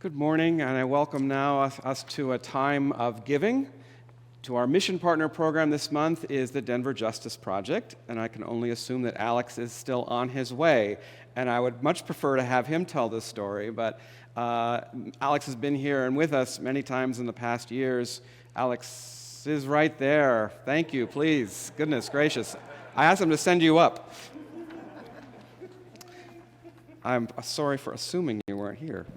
Good morning, and I welcome now us to a time of giving. To our mission partner program this month is the Denver Justice Project, and I can only assume that Alex is still on his way. And I would much prefer to have him tell this story, but Alex has been here and with us many times in the past years. Alex is right there. Thank you, please. Goodness gracious. I asked him to send you up. I'm sorry for assuming you weren't here.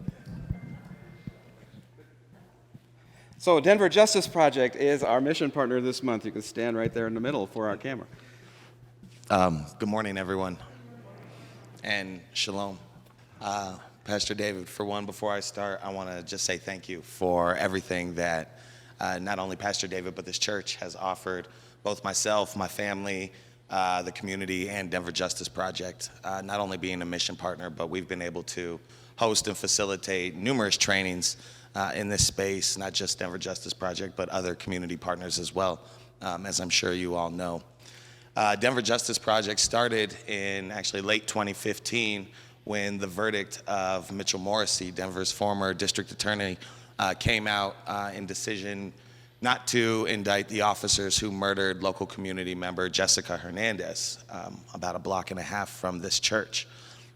So Denver Justice Project is our mission partner this month. You can stand right there in the middle for our camera. Good morning, everyone, and shalom. Pastor David, for one, before I start, I want to just say thank you for everything that not only Pastor David, but this church has offered both myself, my family, the community, and Denver Justice Project. Not only being a mission partner, but we've been able to host and facilitate numerous trainings in this space, not just Denver Justice Project, but other community partners as well, as I'm sure you all know. Denver Justice Project started in actually late 2015 when the verdict of Mitchell Morrissey, Denver's former district attorney, came out in decision not to indict the officers who murdered local community member Jessica Hernandez about a block and a half from this church.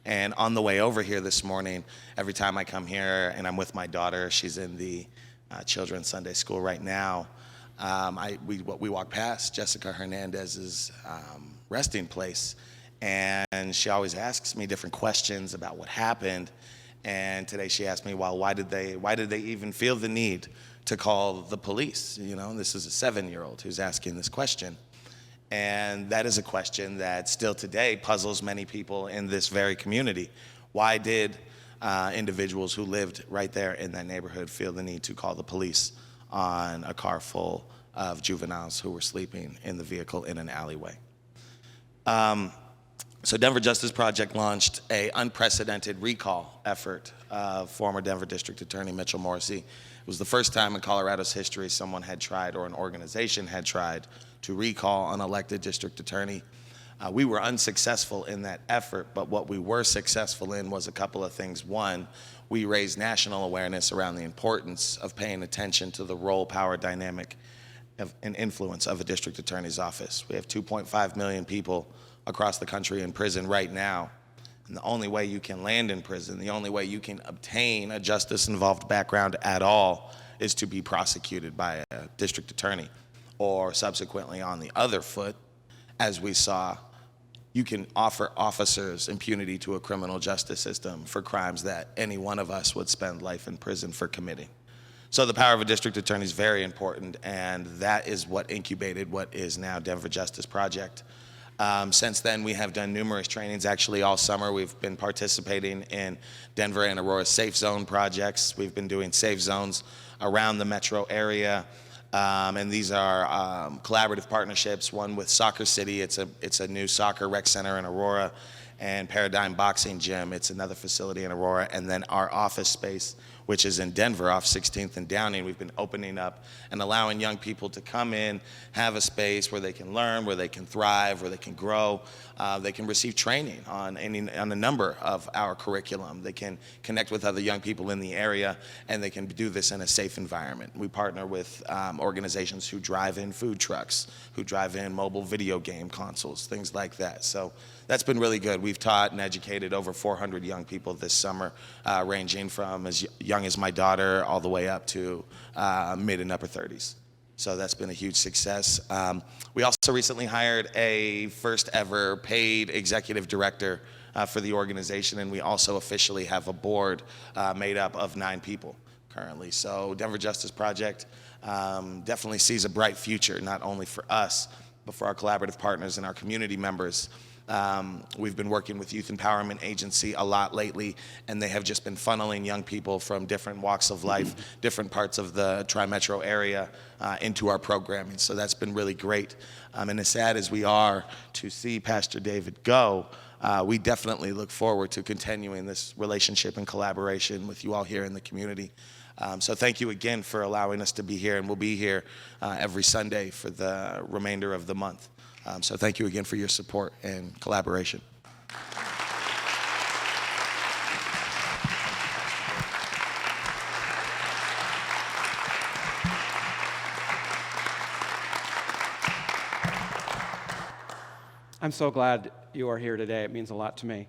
And on the way over here this morning, every time I come here and I'm with my daughter, she's in the children's Sunday school right now, we walk past Jessica Hernandez's resting place, and she always asks me different questions about what happened. And today she asked me, well, why did they even feel the need to call the police? You know, this is a 7-year-old who's asking this question. And that is a question that still today puzzles many people in this very community. Why did individuals who lived right there in that neighborhood feel the need to call the police on a car full of juveniles who were sleeping in the vehicle in an alleyway? So Denver Justice Project launched an unprecedented recall effort of former Denver District Attorney Mitchell Morrissey. It was the first time in Colorado's history someone had tried, or an organization had tried, to recall an elected district attorney. We were unsuccessful in that effort, but what we were successful in was a couple of things. One, we raised national awareness around the importance of paying attention to the role, power dynamic, and influence of a district attorney's office. We have 2.5 million people across the country in prison right now. And the only way you can land in prison, the only way you can obtain a justice-involved background at all, is to be prosecuted by a district attorney. Or subsequently, on the other foot, as we saw, you can offer officers impunity to a criminal justice system for crimes that any one of us would spend life in prison for committing. So the power of a district attorney is very important, and that is what incubated what is now Denver Justice Project. Since then, we have done numerous trainings. Actually, all summer, we've been participating in Denver and Aurora Safe Zone projects. We've been doing safe zones around the metro area. And these are collaborative partnerships, one with Soccer City. It's a new soccer rec center in Aurora, and Paradigm Boxing Gym. It's another facility in Aurora. And then our office space, which is in Denver off 16th and Downing. We've been opening up and allowing young people to come in, have a space where they can learn, where they can thrive, where they can grow. They can receive training on a number of our curriculum. They can connect with other young people in the area, and they can do this in a safe environment. We partner with organizations who drive in food trucks, who drive in mobile video game consoles, things like that. So that's been really good. We've taught and educated over 400 young people this summer, ranging from as young as my daughter all the way up to mid and upper 30s. So that's been a huge success. We also recently hired a first ever paid executive director for the organization, and we also officially have a board made up of 9 people currently. So Denver Justice Project definitely sees a bright future, not only for us, but for our collaborative partners and our community members. We've been working with Youth Empowerment Agency a lot lately, and they have just been funneling young people from different walks of life, different parts of the tri-metro area into our programming. So that's been really great. And as sad as we are to see Pastor David go, we definitely look forward to continuing this relationship and collaboration with you all here in the community. So thank you again for allowing us to be here, and we'll be here every Sunday for the remainder of the month. So thank you again for your support and collaboration. I'm so glad you are here today. It means a lot to me.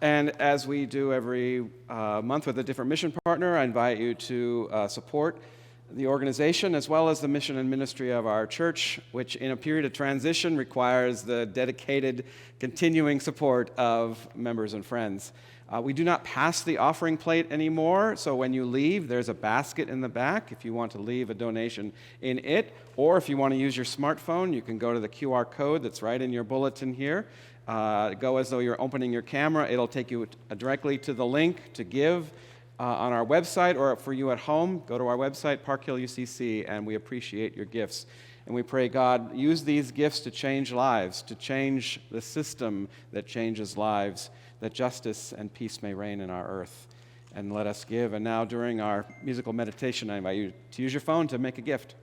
And as we do every month with a different mission partner, I invite you to support the organization as well as the mission and ministry of our church, which in a period of transition requires the dedicated, continuing support of members and friends. We do not pass the offering plate anymore, so when you leave, there's a basket in the back if you want to leave a donation in it, or if you want to use your smartphone, you can go to the QR code that's right in your bulletin here. Go as though you're opening your camera. It'll take you directly to the link to give on our website, or for you at home, go to our website, Park Hill UCC, and we appreciate your gifts. And we pray, God, use these gifts to change lives, to change the system that changes lives, that justice and peace may reign in our earth. And let us give. And now during our musical meditation, I invite you to use your phone to make a gift.